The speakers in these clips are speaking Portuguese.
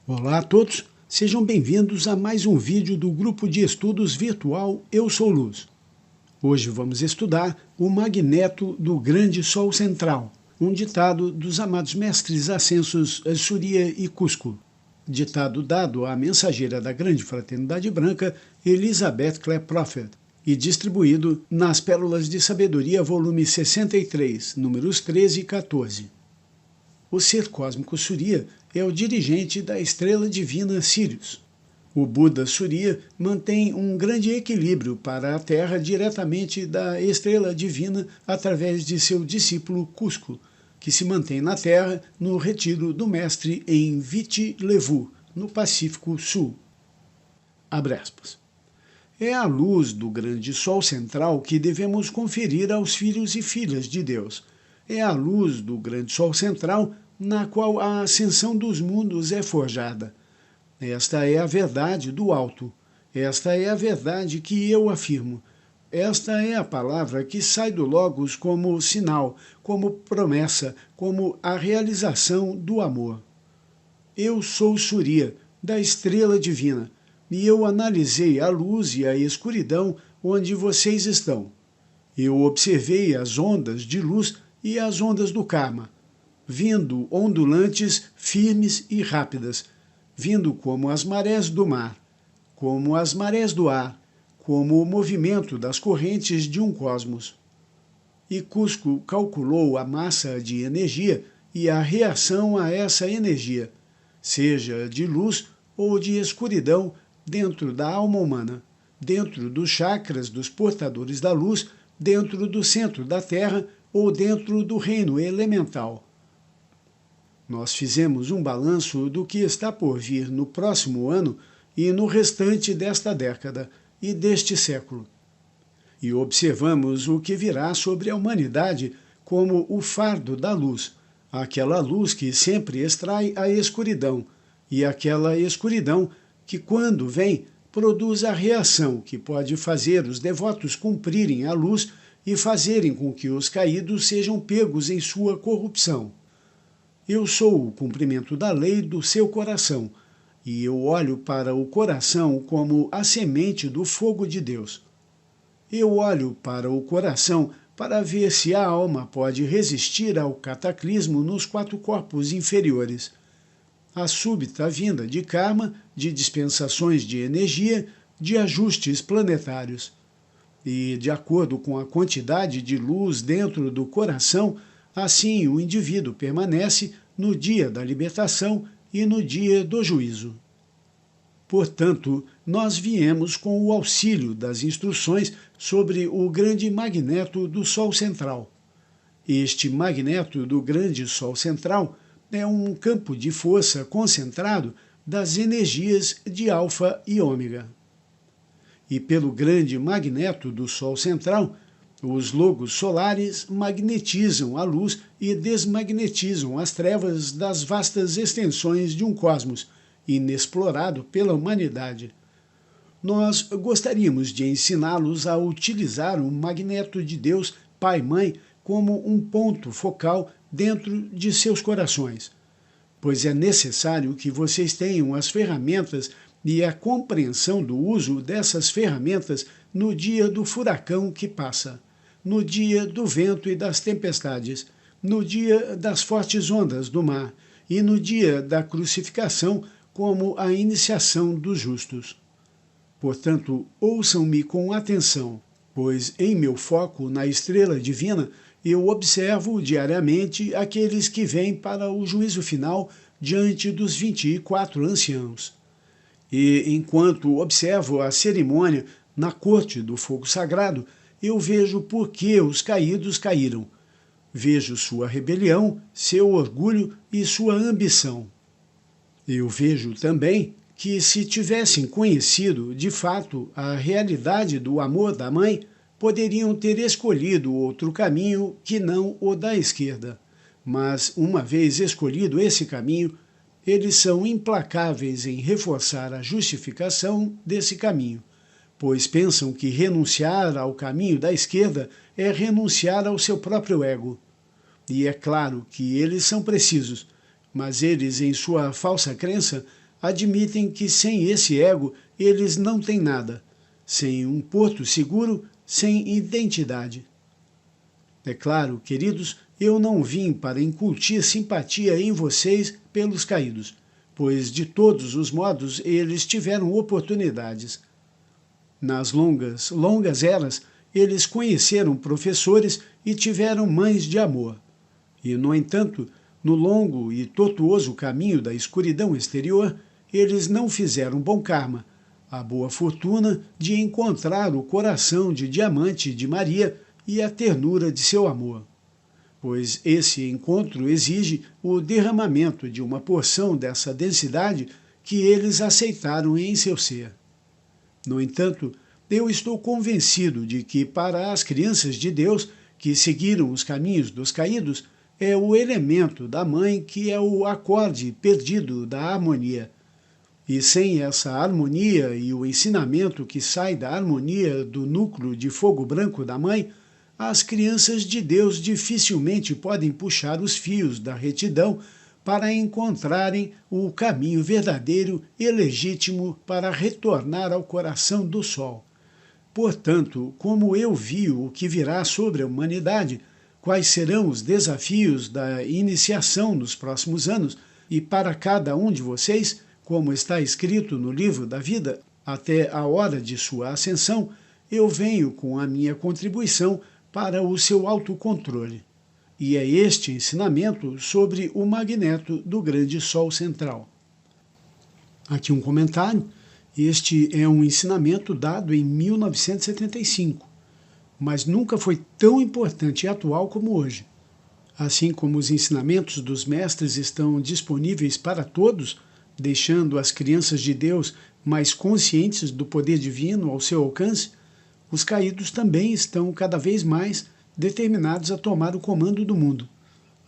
Olá a todos, sejam bem-vindos a mais um vídeo do grupo de estudos virtual Eu Sou Luz. Hoje vamos estudar o magneto do grande Sol central, um ditado dos amados mestres ascensos Surya e Cusco. Ditado dado à mensageira da Grande Fraternidade Branca, Elizabeth Clare Prophet, e distribuído nas Pérolas de Sabedoria, volume 63, números 13 e 14. O ser cósmico Surya é o dirigente da estrela divina Sirius. O Buda Surya mantém um grande equilíbrio para a Terra diretamente da estrela divina através de seu discípulo Cusco, que se mantém na Terra no retiro do mestre em Viti Levu, no Pacífico Sul. Abre aspas. É a luz do grande Sol central que devemos conferir aos filhos e filhas de Deus. É a luz do grande Sol central na qual a ascensão dos mundos é forjada. Esta é a verdade do alto. Esta é a verdade que eu afirmo. Esta é a palavra que sai do Logos como sinal, como promessa, como a realização do amor. Eu sou Surya, da estrela divina, e eu analisei a luz e a escuridão onde vocês estão. Eu observei as ondas de luz e as ondas do karma, vindo ondulantes, firmes e rápidas, vindo como as marés do mar, como as marés do ar, como o movimento das correntes de um cosmos. E Cusco calculou a massa de energia e a reação a essa energia, seja de luz ou de escuridão, dentro da alma humana, dentro dos chakras dos portadores da luz, dentro do centro da Terra ou dentro do reino elemental. Nós fizemos um balanço do que está por vir no próximo ano e no restante desta década e deste século. E observamos o que virá sobre a humanidade como o fardo da luz, aquela luz que sempre extrai a escuridão, e aquela escuridão que, quando vem, produz a reação que pode fazer os devotos cumprirem a luz e fazerem com que os caídos sejam pegos em sua corrupção. Eu sou o cumprimento da lei do seu coração, e eu olho para o coração como a semente do fogo de Deus. Eu olho para o coração para ver se a alma pode resistir ao cataclismo nos 4 corpos inferiores. A súbita vinda de karma, de dispensações de energia, de ajustes planetários. E, de acordo com a quantidade de luz dentro do coração, assim o indivíduo permanece no dia da libertação e no dia do juízo. Portanto, nós viemos com o auxílio das instruções sobre o grande magneto do Sol central. Este magneto do grande Sol central é um campo de força concentrado das energias de alfa e ômega. E pelo grande magneto do Sol central, os logos solares magnetizam a luz e desmagnetizam as trevas das vastas extensões de um cosmos inexplorado pela humanidade. Nós gostaríamos de ensiná-los a utilizar o magneto de Deus Pai-Mãe como um ponto focal dentro de seus corações, pois é necessário que vocês tenham as ferramentas e a compreensão do uso dessas ferramentas no dia do furacão que passa, no dia do vento e das tempestades, no dia das fortes ondas do mar e no dia da crucificação como a iniciação dos justos. Portanto, ouçam-me com atenção, pois em meu foco na estrela divina eu observo diariamente aqueles que vêm para o juízo final diante dos 24 anciãos. E enquanto observo a cerimônia na corte do fogo sagrado, eu vejo por que os caídos caíram. Vejo sua rebelião, seu orgulho e sua ambição. Eu vejo também que, se tivessem conhecido de fato a realidade do amor da mãe, poderiam ter escolhido outro caminho que não o da esquerda. Mas, uma vez escolhido esse caminho, eles são implacáveis em reforçar a justificação desse caminho, pois pensam que renunciar ao caminho da esquerda é renunciar ao seu próprio ego. E é claro que eles são precisos, mas eles, em sua falsa crença, admitem que sem esse ego eles não têm nada, sem um porto seguro, sem identidade. É claro, queridos, eu não vim para incutir simpatia em vocês pelos caídos, pois de todos os modos eles tiveram oportunidades. Nas longas eras, eles conheceram professores e tiveram mães de amor. E, no entanto, no longo e tortuoso caminho da escuridão exterior, eles não fizeram bom karma, a boa fortuna de encontrar o coração de diamante de Maria e a ternura de seu amor. Pois esse encontro exige o derramamento de uma porção dessa densidade que eles aceitaram em seu ser. No entanto, eu estou convencido de que para as crianças de Deus que seguiram os caminhos dos caídos, é o elemento da mãe que é o acorde perdido da harmonia. E sem essa harmonia e o ensinamento que sai da harmonia do núcleo de fogo branco da mãe, as crianças de Deus dificilmente podem puxar os fios da retidão para encontrarem o caminho verdadeiro e legítimo para retornar ao coração do sol. Portanto, como eu vi o que virá sobre a humanidade, quais serão os desafios da iniciação nos próximos anos, e para cada um de vocês, como está escrito no livro da vida, até a hora de sua ascensão, eu venho com a minha contribuição para o seu autocontrole. E é este ensinamento sobre o magneto do grande Sol central. Aqui um comentário. Este é um ensinamento dado em 1975, mas nunca foi tão importante e atual como hoje. Assim como os ensinamentos dos mestres estão disponíveis para todos, deixando as crianças de Deus mais conscientes do poder divino ao seu alcance, os caídos também estão cada vez mais determinados a tomar o comando do mundo.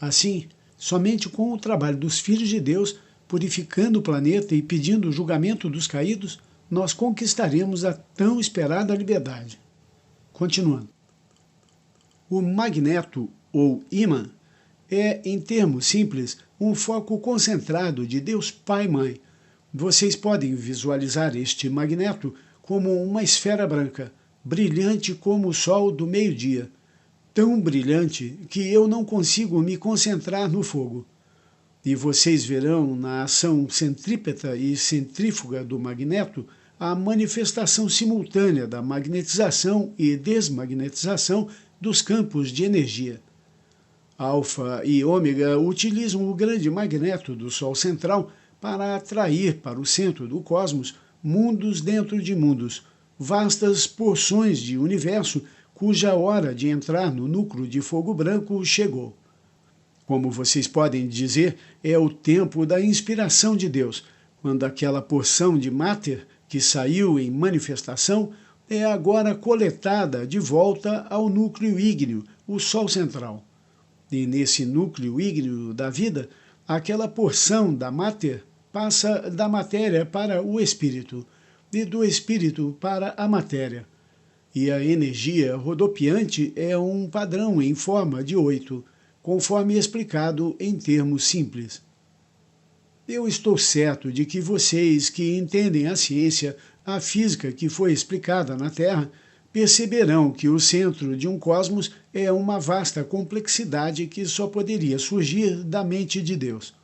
Assim, somente com o trabalho dos filhos de Deus, purificando o planeta e pedindo o julgamento dos caídos, nós conquistaremos a tão esperada liberdade. Continuando. O magneto, ou ímã, é, em termos simples, um foco concentrado de Deus Pai e Mãe. Vocês podem visualizar este magneto como uma esfera branca, brilhante como o sol do meio-dia, tão brilhante que eu não consigo me concentrar no fogo. E vocês verão na ação centrípeta e centrífuga do magneto a manifestação simultânea da magnetização e desmagnetização dos campos de energia. Alfa e Ômega utilizam o grande magneto do Sol central para atrair para o centro do cosmos mundos dentro de mundos, vastas porções de universo cuja hora de entrar no núcleo de fogo branco chegou. Como vocês podem dizer, é o tempo da inspiração de Deus, quando aquela porção de máter que saiu em manifestação é agora coletada de volta ao núcleo ígneo, o Sol central. E nesse núcleo ígneo da vida, aquela porção da máter passa da matéria para o espírito, e do espírito para a matéria. E a energia rodopiante é um padrão em forma de 8, conforme explicado em termos simples. Eu estou certo de que vocês que entendem a ciência, a física que foi explicada na Terra, perceberão que o centro de um cosmos é uma vasta complexidade que só poderia surgir da mente de Deus.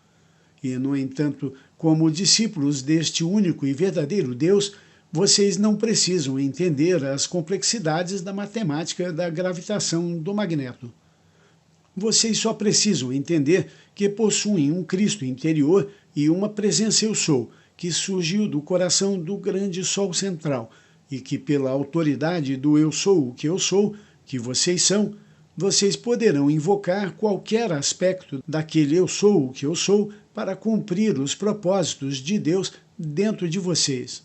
E, no entanto, como discípulos deste único e verdadeiro Deus, vocês não precisam entender as complexidades da matemática da gravitação do magneto. Vocês só precisam entender que possuem um Cristo interior e uma presença Eu Sou, que surgiu do coração do grande Sol central, e que pela autoridade do Eu Sou o que Eu Sou, que vocês são, vocês poderão invocar qualquer aspecto daquele Eu Sou o que Eu Sou para cumprir os propósitos de Deus dentro de vocês.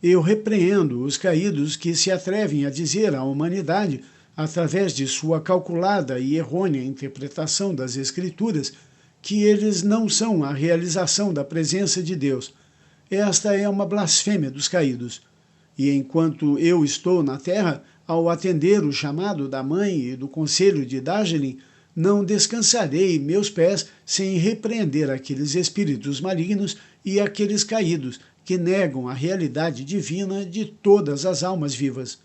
Eu repreendo os caídos que se atrevem a dizer à humanidade, através de sua calculada e errônea interpretação das Escrituras, que eles não são a realização da presença de Deus. Esta é uma blasfêmia dos caídos. E enquanto eu estou na terra, ao atender o chamado da mãe e do conselho de Darjeeling, não descansarei meus pés sem repreender aqueles espíritos malignos e aqueles caídos que negam a realidade divina de todas as almas vivas.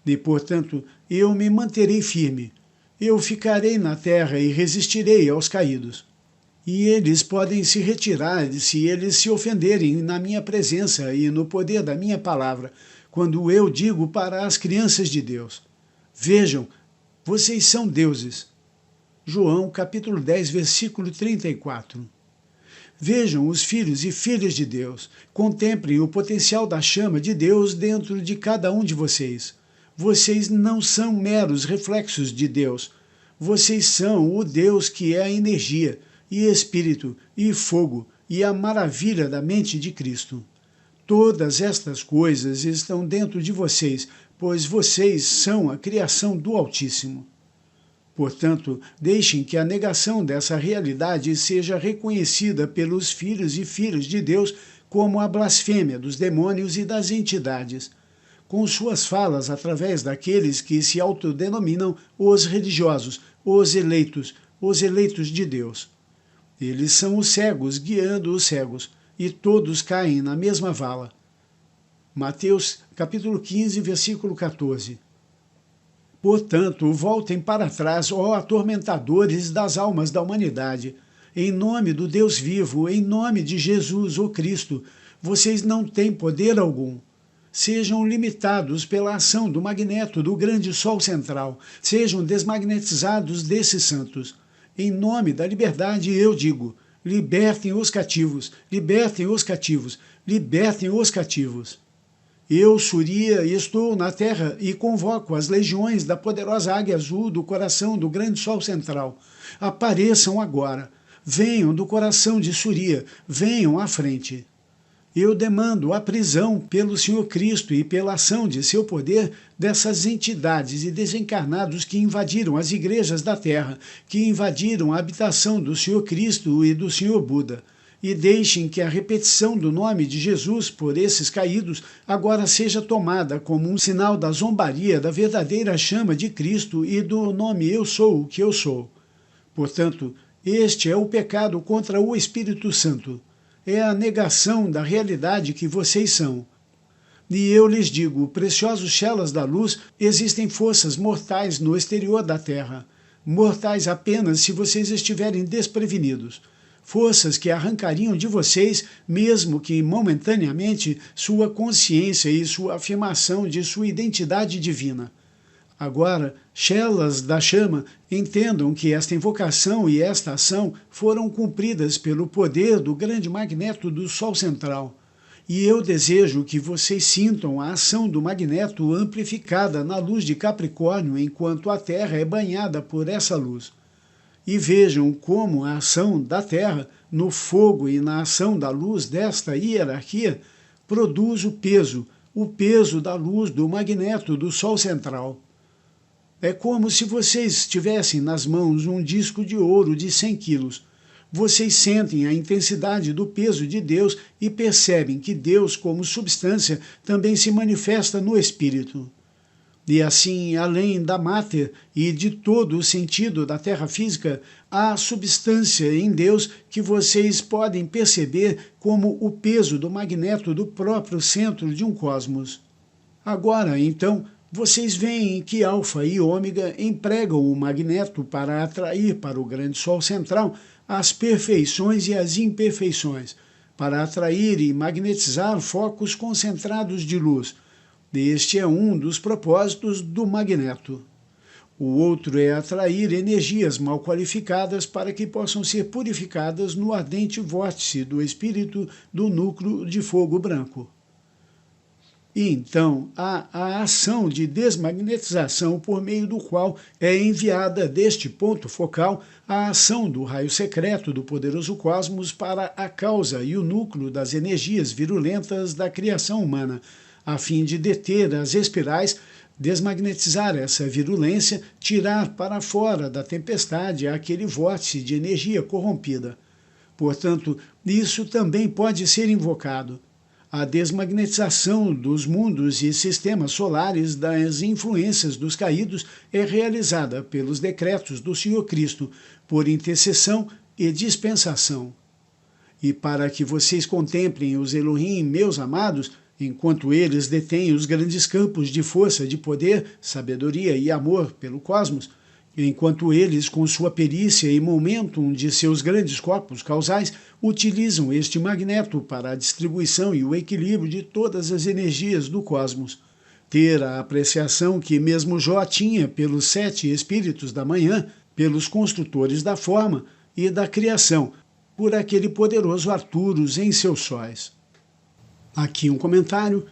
E, portanto, eu me manterei firme. Eu ficarei na terra e resistirei aos caídos. E eles podem se retirar se eles se ofenderem na minha presença e no poder da minha palavra, quando eu digo para as crianças de Deus: vejam, vocês são deuses. João capítulo 10, versículo 34. Vejam os filhos e filhas de Deus. Contemplem o potencial da chama de Deus dentro de cada um de vocês. Vocês não são meros reflexos de Deus. Vocês são o Deus que é a energia, e espírito, e fogo, e a maravilha da mente de Cristo. Todas estas coisas estão dentro de vocês, pois vocês são a criação do Altíssimo. Portanto, deixem que a negação dessa realidade seja reconhecida pelos filhos e filhas de Deus como a blasfêmia dos demônios e das entidades, com suas falas através daqueles que se autodenominam os religiosos, os eleitos de Deus. Eles são os cegos guiando os cegos, e todos caem na mesma vala. Mateus capítulo 15, versículo 14. Portanto, voltem para trás, ó atormentadores das almas da humanidade. Em nome do Deus vivo, em nome de Jesus, o Cristo, vocês não têm poder algum. Sejam limitados pela ação do magneto do grande Sol central. Sejam desmagnetizados desses santos. Em nome da liberdade, eu digo: libertem os cativos, libertem os cativos, libertem os cativos. Eu, Surya, estou na terra e convoco as legiões da poderosa águia azul do coração do grande Sol central. Apareçam agora. Venham do coração de Surya, venham à frente. Eu demando a prisão pelo Senhor Cristo e pela ação de seu poder dessas entidades e desencarnados que invadiram as igrejas da terra, que invadiram a habitação do Senhor Cristo e do Senhor Buda. E deixem que a repetição do nome de Jesus por esses caídos agora seja tomada como um sinal da zombaria da verdadeira chama de Cristo e do nome Eu Sou o que Eu Sou. Portanto, este é o pecado contra o Espírito Santo. É a negação da realidade que vocês são. E eu lhes digo, preciosos chelas da luz, existem forças mortais no exterior da Terra. Mortais apenas se vocês estiverem desprevenidos. Forças que arrancariam de vocês, mesmo que momentaneamente, sua consciência e sua afirmação de sua identidade divina. Agora, chelas da chama, entendam que esta invocação e esta ação foram cumpridas pelo poder do grande magneto do Sol central. E eu desejo que vocês sintam a ação do magneto amplificada na luz de Capricórnio enquanto a Terra é banhada por essa luz. E vejam como a ação da Terra, no fogo e na ação da luz desta hierarquia, produz o peso da luz do magneto do Sol central. É como se vocês tivessem nas mãos um disco de ouro de 100 quilos. Vocês sentem a intensidade do peso de Deus e percebem que Deus, como substância, também se manifesta no espírito. E assim, além da máter e de todo o sentido da terra física, há substância em Deus que vocês podem perceber como o peso do magneto do próprio centro de um cosmos. Agora, então, vocês veem que Alfa e Ômega empregam o magneto para atrair para o grande Sol central as perfeições e as imperfeições, para atrair e magnetizar focos concentrados de luz. Este é um dos propósitos do magneto. O outro é atrair energias mal qualificadas para que possam ser purificadas no ardente vórtice do espírito do núcleo de fogo branco. E então há a ação de desmagnetização por meio do qual é enviada deste ponto focal a ação do raio secreto do poderoso cosmos para a causa e o núcleo das energias virulentas da criação humana, a fim de deter as espirais, desmagnetizar essa virulência, tirar para fora da tempestade aquele vórtice de energia corrompida. Portanto, isso também pode ser invocado. a desmagnetização dos mundos e sistemas solares das influências dos caídos é realizada pelos decretos do Senhor Cristo, por intercessão e dispensação. E para que vocês contemplem os Elohim, meus amados, enquanto eles detêm os grandes campos de força, de poder, sabedoria e amor pelo cosmos, enquanto eles, com sua perícia e momentum de seus grandes corpos causais, utilizam este magneto para a distribuição e o equilíbrio de todas as energias do cosmos. Ter a apreciação que mesmo Jó tinha pelos 7 espíritos da manhã, pelos construtores da forma e da criação, por aquele poderoso Arturus em seus sóis. Aqui um comentário.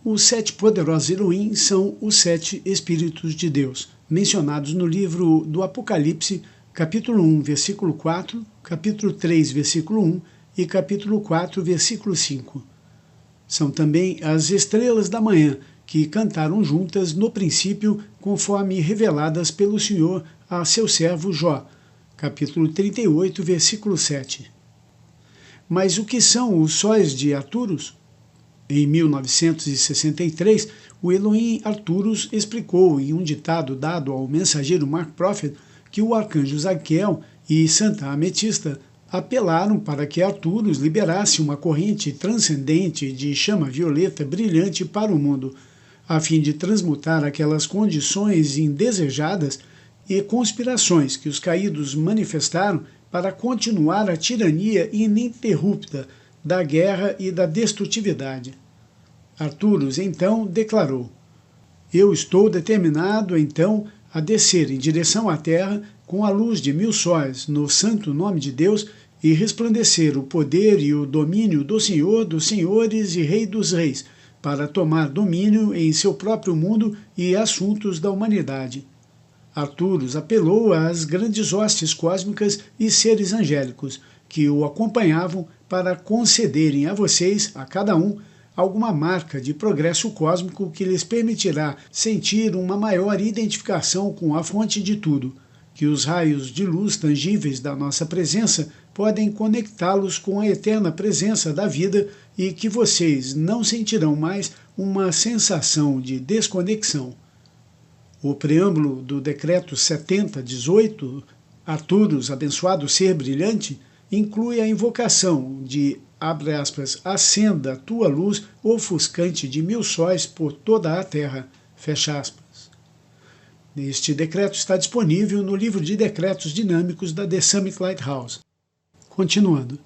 Os 7 poderosos Elohim são os 7 Espíritos de Deus, mencionados no livro do Apocalipse, capítulo 1, versículo 4, capítulo 3, versículo 1 e capítulo 4, versículo 5. São também as estrelas da manhã, que cantaram juntas no princípio, conforme reveladas pelo Senhor a seu servo Jó, capítulo 38, versículo 7. Mas o que são os sóis de Arturus? Em 1963, o Elohim Arturus explicou em um ditado dado ao mensageiro Mark Prophet que o arcanjo Zaquiel e Santa Ametista apelaram para que Arturus liberasse uma corrente transcendente de chama violeta brilhante para o mundo, a fim de transmutar aquelas condições indesejadas e conspirações que os caídos manifestaram para continuar a tirania ininterrupta da guerra e da destrutividade. Arturus, então, declarou: Eu estou determinado, então, a descer em direção à terra com a luz de 1000 sóis, no santo nome de Deus, e resplandecer o poder e o domínio do Senhor dos senhores e Rei dos reis, para tomar domínio em seu próprio mundo e assuntos da humanidade. Arturus apelou às grandes hostes cósmicas e seres angélicos que o acompanhavam para concederem a vocês, a cada um, alguma marca de progresso cósmico que lhes permitirá sentir uma maior identificação com a fonte de tudo, que os raios de luz tangíveis da nossa presença podem conectá-los com a eterna presença da vida e que vocês não sentirão mais uma sensação de desconexão. O preâmbulo do decreto 7018, Arturus, abençoado ser brilhante, inclui a invocação de, abre aspas, acenda tua luz ofuscante de 1000 sóis por toda a terra, fecha aspas. Este decreto está disponível no livro de decretos dinâmicos da The Summit Lighthouse. Continuando.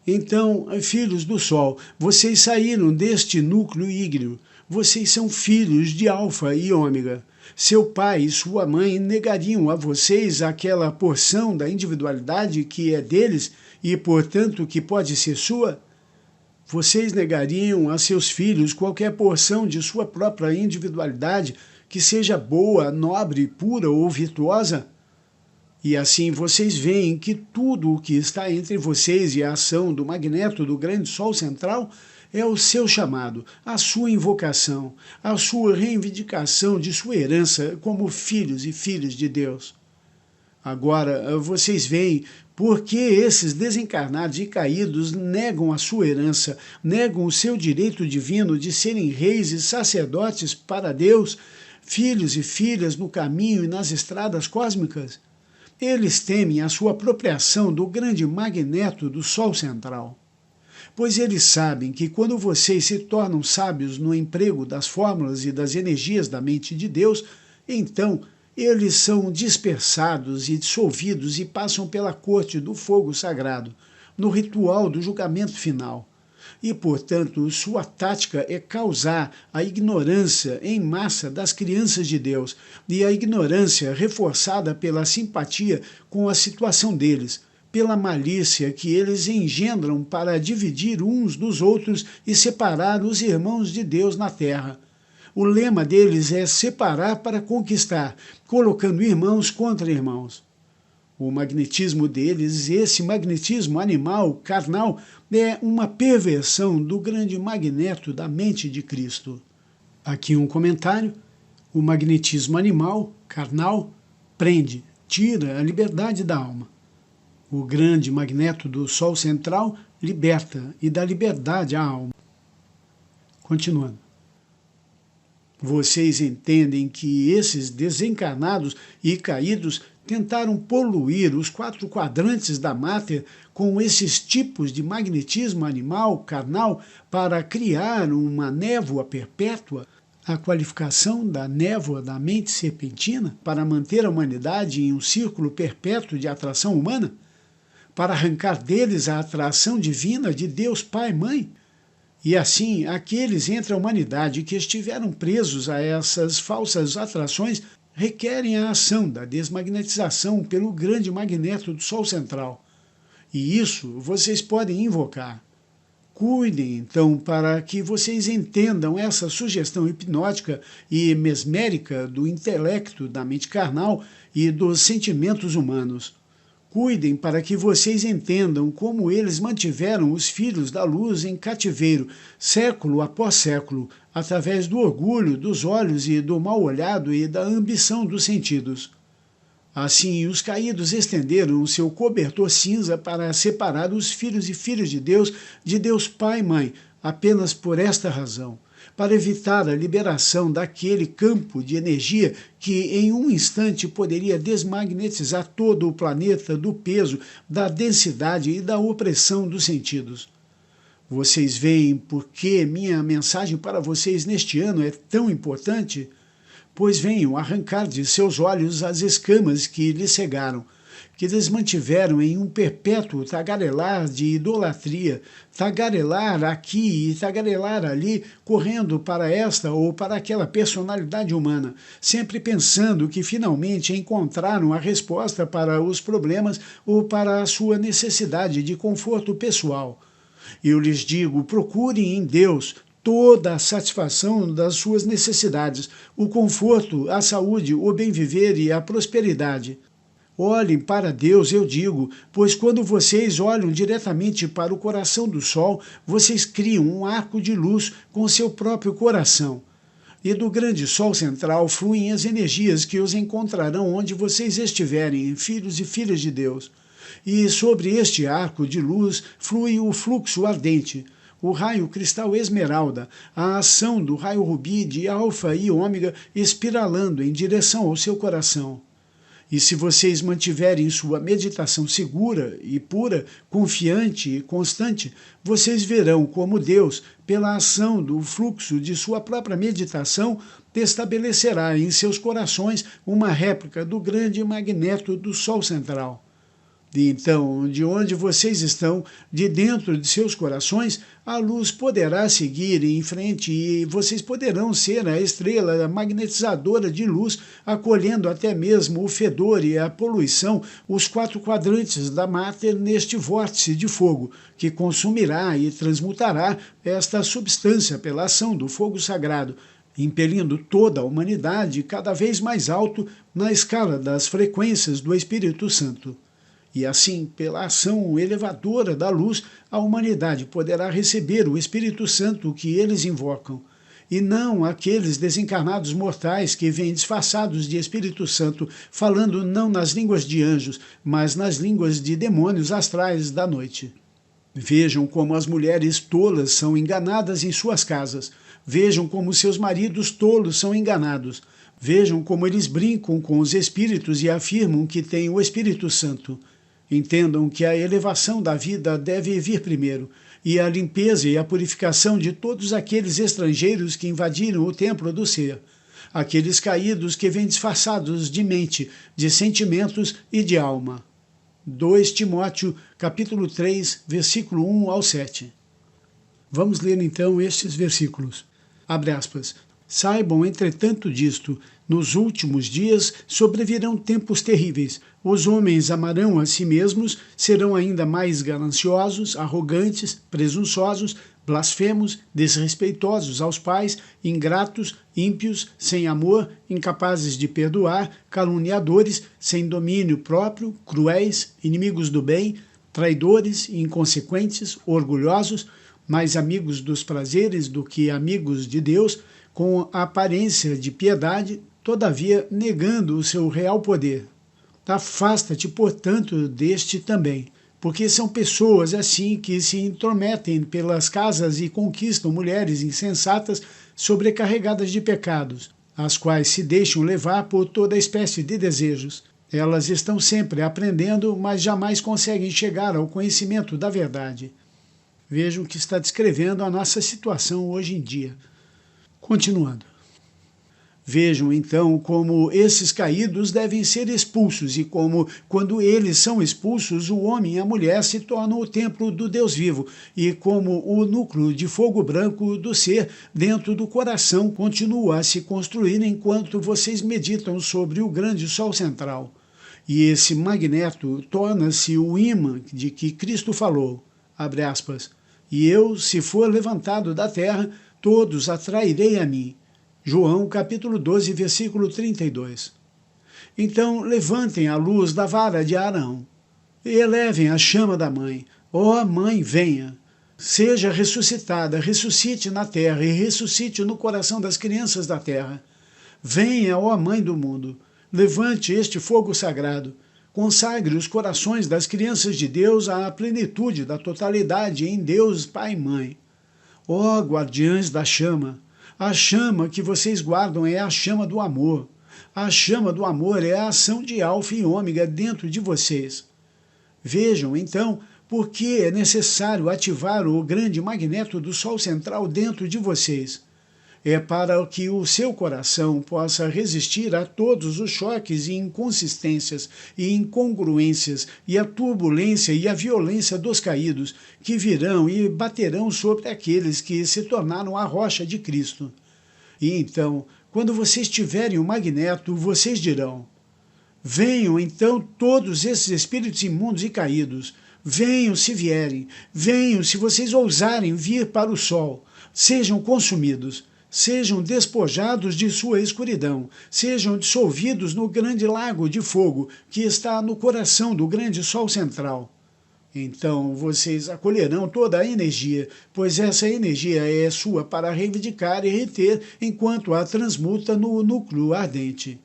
Então, filhos do Sol, vocês saíram deste núcleo ígneo. Vocês são filhos de Alfa e Ômega. Seu pai e sua mãe negariam a vocês aquela porção da individualidade que é deles e, portanto, que pode ser sua? Vocês negariam a seus filhos qualquer porção de sua própria individualidade que seja boa, nobre, pura ou virtuosa? E assim vocês veem que tudo o que está entre vocês e a ação do magneto do grande Sol central é o seu chamado, a sua invocação, a sua reivindicação de sua herança como filhos e filhas de Deus. Agora, vocês veem por que esses desencarnados e caídos negam a sua herança, negam o seu direito divino de serem reis e sacerdotes para Deus, filhos e filhas no caminho e nas estradas cósmicas. Eles temem a sua apropriação do grande magneto do Sol central. Pois eles sabem que quando vocês se tornam sábios no emprego das fórmulas e das energias da mente de Deus, então eles são dispersados e dissolvidos e passam pela corte do fogo sagrado, no ritual do julgamento final. E, portanto, sua tática é causar a ignorância em massa das crianças de Deus, e a ignorância reforçada pela simpatia com a situação deles, pela malícia que eles engendram para dividir uns dos outros e separar os irmãos de Deus na terra. O lema deles é separar para conquistar, colocando irmãos contra irmãos. O magnetismo deles, esse magnetismo animal, carnal, é uma perversão do grande magneto da mente de Cristo. Aqui um comentário. O magnetismo animal, carnal, prende, tira a liberdade da alma. O grande magneto do Sol central liberta e dá liberdade à alma. Continuando. Vocês entendem que esses desencarnados e caídos tentaram poluir os 4 quadrantes da Mater com esses tipos de magnetismo animal, carnal, para criar uma névoa perpétua, a qualificação da névoa da mente serpentina, para manter a humanidade em um círculo perpétuo de atração humana, para arrancar deles a atração divina de Deus Pai e Mãe. E assim, aqueles entre a humanidade que estiveram presos a essas falsas atrações requerem a ação da desmagnetização pelo grande magneto do Sol central. E isso vocês podem invocar. Cuidem, então, para que vocês entendam essa sugestão hipnótica e mesmérica do intelecto, da mente carnal e dos sentimentos humanos. Cuidem para que vocês entendam como eles mantiveram os filhos da luz em cativeiro, século após século, através do orgulho dos olhos e do mal olhado e da ambição dos sentidos. Assim, os caídos estenderam o seu cobertor cinza para separar os filhos e filhas de Deus Pai e Mãe, apenas por esta razão, para evitar a liberação daquele campo de energia que em um instante poderia desmagnetizar todo o planeta do peso, da densidade e da opressão dos sentidos. Vocês veem por que minha mensagem para vocês neste ano é tão importante? Pois venham arrancar de seus olhos as escamas que lhes cegaram, que lhes mantiveram em um perpétuo tagarelar de idolatria, tagarelar aqui e tagarelar ali, correndo para esta ou para aquela personalidade humana, sempre pensando que finalmente encontraram a resposta para os problemas ou para a sua necessidade de conforto pessoal. Eu lhes digo, procurem em Deus toda a satisfação das suas necessidades, o conforto, a saúde, o bem-viver e a prosperidade. Olhem para Deus, eu digo, pois quando vocês olham diretamente para o coração do Sol, vocês criam um arco de luz com seu próprio coração. E do grande Sol central fluem as energias que os encontrarão onde vocês estiverem, filhos e filhas de Deus. E sobre este arco de luz flui o fluxo ardente, o raio cristal esmeralda, a ação do raio rubi de alfa e ômega espiralando em direção ao seu coração. E se vocês mantiverem sua meditação segura e pura, confiante e constante, vocês verão como Deus, pela ação do fluxo de sua própria meditação, estabelecerá em seus corações uma réplica do grande magneto do Sol central. E então, de onde vocês estão, de dentro de seus corações, a luz poderá seguir em frente e vocês poderão ser a estrela magnetizadora de luz, acolhendo até mesmo o fedor e a poluição, os 4 quadrantes da Mater neste vórtice de fogo, que consumirá e transmutará esta substância pela ação do fogo sagrado, impelindo toda a humanidade cada vez mais alto na escala das frequências do Espírito Santo. E assim, pela ação elevadora da luz, a humanidade poderá receber o Espírito Santo que eles invocam, e não aqueles desencarnados mortais que vêm disfarçados de Espírito Santo, falando não nas línguas de anjos, mas nas línguas de demônios astrais da noite. Vejam como as mulheres tolas são enganadas em suas casas. Vejam como seus maridos tolos são enganados. Vejam como eles brincam com os espíritos e afirmam que têm o Espírito Santo. Entendam que a elevação da vida deve vir primeiro, e a limpeza e a purificação de todos aqueles estrangeiros que invadiram o templo do ser, aqueles caídos que vêm disfarçados de mente, de sentimentos e de alma. 2 Timóteo, capítulo 3, versículo 1 ao 7. Vamos ler então estes versículos. Abre aspas. Saibam, entretanto, disto, nos últimos dias sobrevirão tempos terríveis. Os homens amarão a si mesmos, serão ainda mais gananciosos, arrogantes, presunçosos, blasfemos, desrespeitosos aos pais, ingratos, ímpios, sem amor, incapazes de perdoar, caluniadores, sem domínio próprio, cruéis, inimigos do bem, traidores, inconsequentes, orgulhosos, mais amigos dos prazeres do que amigos de Deus, com a aparência de piedade, todavia negando o seu real poder. Afasta-te, portanto, deste também. porque são pessoas assim que se intrometem pelas casas e conquistam mulheres insensatas sobrecarregadas de pecados, as quais se deixam levar por toda espécie de desejos. Elas estão sempre aprendendo, mas jamais conseguem chegar ao conhecimento da verdade. Vejam que está descrevendo a nossa situação hoje em dia. Continuando. Vejam, então, como esses caídos devem ser expulsos e como, quando eles são expulsos, o homem e a mulher se tornam o templo do Deus vivo e como o núcleo de fogo branco do ser dentro do coração continua a se construir enquanto vocês meditam sobre o grande sol central. E esse magneto torna-se o ímã de que Cristo falou, abre aspas, e eu, se for levantado da terra, todos atrairei a mim. João capítulo 12, versículo 32. Então levantem a luz da vara de Arão, e elevem a chama da mãe. Ó mãe, venha. Seja ressuscitada, ressuscite na terra e ressuscite no coração das crianças da terra. Venha, ó mãe do mundo, levante este fogo sagrado, consagre os corações das crianças de Deus à plenitude da totalidade em Deus Pai e Mãe. Ó guardiães da chama, a chama que vocês guardam é a chama do amor. A chama do amor é a ação de alfa e ômega dentro de vocês. Vejam, então, por que é necessário ativar o grande magneto do Sol central dentro de vocês. É para que o seu coração possa resistir a todos os choques e inconsistências e incongruências e a turbulência e a violência dos caídos que virão e baterão sobre aqueles que se tornaram a rocha de Cristo. E então, quando vocês tiverem o magneto, vocês dirão, venham então todos esses espíritos imundos e caídos, venham se vierem, venham se vocês ousarem vir para o sol, sejam consumidos, sejam despojados de sua escuridão, sejam dissolvidos no grande lago de fogo que está no coração do grande sol central. Então vocês acolherão toda a energia, pois essa energia é sua para reivindicar e reter enquanto a transmuta no núcleo ardente.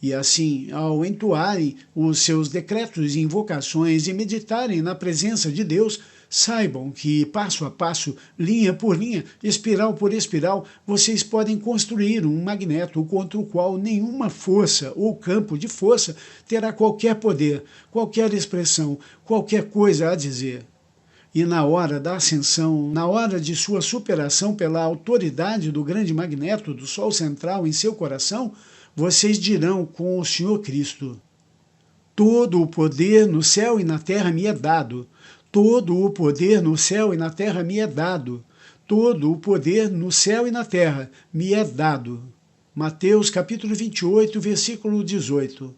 E assim, ao entoarem os seus decretos e invocações e meditarem na presença de Deus, saibam que, passo a passo, linha por linha, espiral por espiral, vocês podem construir um magneto contra o qual nenhuma força ou campo de força terá qualquer poder, qualquer expressão, qualquer coisa a dizer. E na hora da ascensão, na hora de sua superação pela autoridade do grande magneto do Sol central em seu coração, vocês dirão com o Senhor Cristo, todo o poder no céu e na terra me é dado, todo o poder no céu e na terra me é dado, todo o poder no céu e na terra me é dado. Mateus capítulo 28, versículo 18.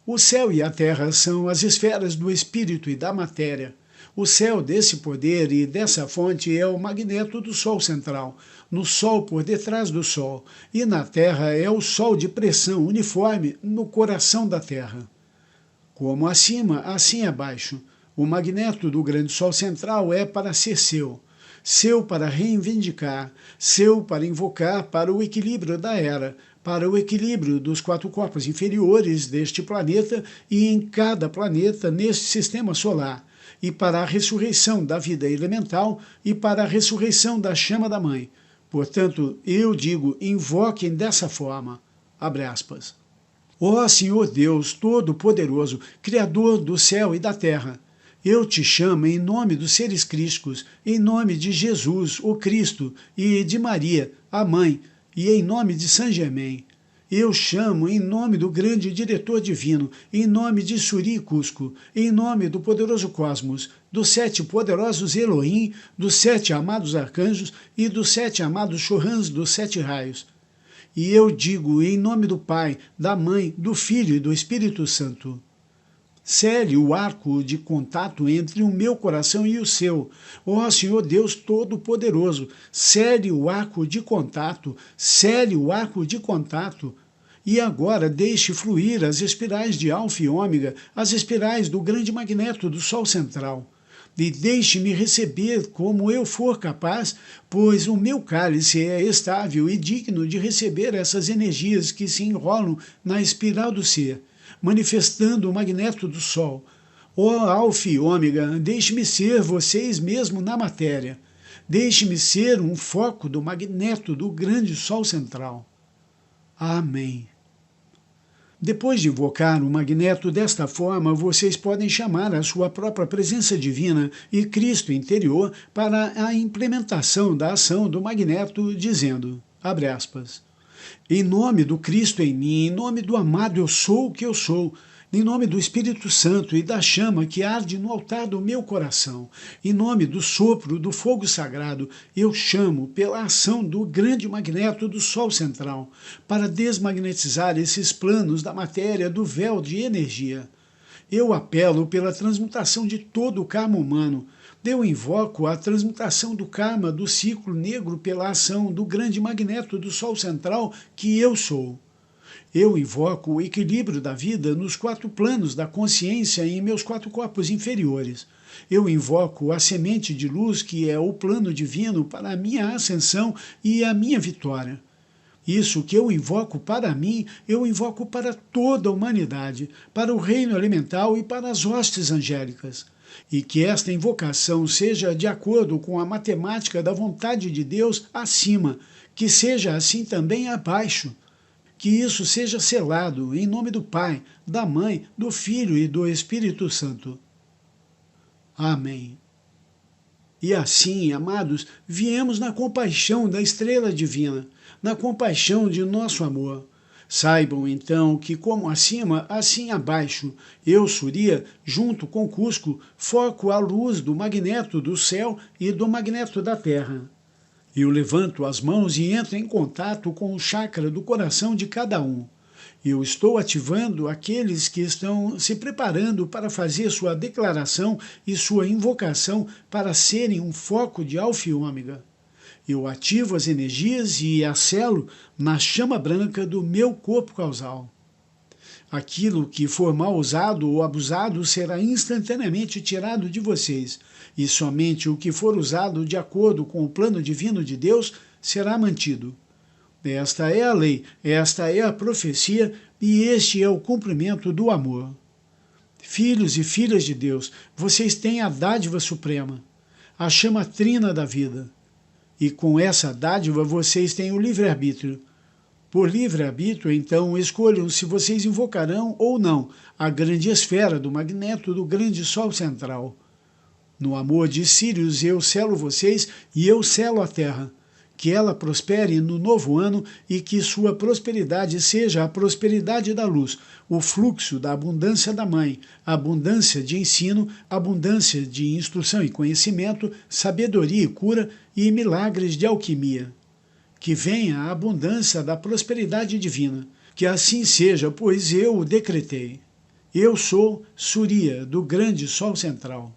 O céu e a terra são as esferas do espírito e da matéria. O céu desse poder e dessa fonte é o magneto do Sol central, no Sol por detrás do Sol, e na Terra é o Sol de pressão uniforme no coração da Terra. Como acima, assim abaixo. O magneto do grande Sol central é para ser seu, seu para reivindicar, seu para invocar para o equilíbrio da era, para o equilíbrio dos 4 corpos inferiores deste planeta e em cada planeta neste sistema solar, e para a ressurreição da vida elemental e para a ressurreição da chama da mãe. Portanto, eu digo, invoquem dessa forma, abre aspas. Ó Senhor Deus Todo-Poderoso, Criador do céu e da terra, eu te chamo em nome dos seres crísticos, em nome de Jesus, o Cristo, e de Maria, a Mãe, e em nome de Saint Germain. Eu chamo em nome do grande diretor divino, em nome de Suri e Cusco, em nome do poderoso cosmos, dos 7 poderosos Elohim, dos 7 amados arcanjos e dos 7 amados Chorãs dos 7 raios. E eu digo em nome do Pai, da Mãe, do Filho e do Espírito Santo. Cele o arco de contato entre o meu coração e o seu. Ó Senhor Deus Todo-Poderoso, cele o arco de contato, cele o arco de contato. E agora deixe fluir as espirais de alfa e ômega, as espirais do grande magneto do Sol central. E deixe-me receber como eu for capaz, pois o meu cálice é estável e digno de receber essas energias que se enrolam na espiral do ser, manifestando o magneto do Sol. Ó Alfa e Ômega, deixe-me ser vocês mesmo na matéria. Deixe-me ser um foco do magneto do grande Sol central. Amém. Depois de invocar o magneto desta forma, vocês podem chamar a sua própria presença divina e Cristo interior para a implementação da ação do magneto, dizendo, abre aspas, em nome do Cristo em mim, em nome do amado eu sou o que eu sou, em nome do Espírito Santo e da chama que arde no altar do meu coração, em nome do sopro do fogo sagrado, eu chamo pela ação do grande magneto do Sol central, para desmagnetizar esses planos da matéria do véu de energia. Eu apelo pela transmutação de todo o karma humano. Eu invoco a transmutação do karma do ciclo negro pela ação do grande magneto do Sol central que eu sou. Eu invoco o equilíbrio da vida nos 4 planos da consciência em meus 4 corpos inferiores. Eu invoco a semente de luz que é o plano divino para a minha ascensão e a minha vitória. Isso que eu invoco para mim, eu invoco para toda a humanidade, para o reino elemental e para as hostes angélicas. E que esta invocação seja de acordo com a matemática da vontade de Deus acima, que seja assim também abaixo. Que isso seja selado em nome do Pai, da Mãe, do Filho e do Espírito Santo. Amém. E assim, amados, viemos na compaixão da estrela divina, na compaixão de nosso amor. Saibam, então, que como acima, assim abaixo, eu, Surya, junto com Cusco, foco a luz do magneto do céu e do magneto da terra. Eu levanto as mãos e entro em contato com o chakra do coração de cada um. Eu estou ativando aqueles que estão se preparando para fazer sua declaração e sua invocação para serem um foco de Alfa e Ômega. Eu ativo as energias e as selo na chama branca do meu corpo causal. Aquilo que for mal usado ou abusado será instantaneamente tirado de vocês, e somente o que for usado de acordo com o plano divino de Deus será mantido. Esta é a lei, esta é a profecia e este é o cumprimento do amor. Filhos e filhas de Deus, vocês têm a dádiva suprema, a chama trina da vida. E com essa dádiva vocês têm o livre-arbítrio. Por livre-arbítrio, então, escolham se vocês invocarão ou não a grande esfera do magneto do grande Sol central. No amor de Sírius, eu selo vocês e eu selo a Terra. Que ela prospere no novo ano e que sua prosperidade seja a prosperidade da luz, o fluxo da abundância da Mãe, a abundância de ensino, abundância de instrução e conhecimento, sabedoria e cura e milagres de alquimia. Que venha a abundância da prosperidade divina. Que assim seja, pois eu o decretei. Eu sou Surya, do grande Sol central.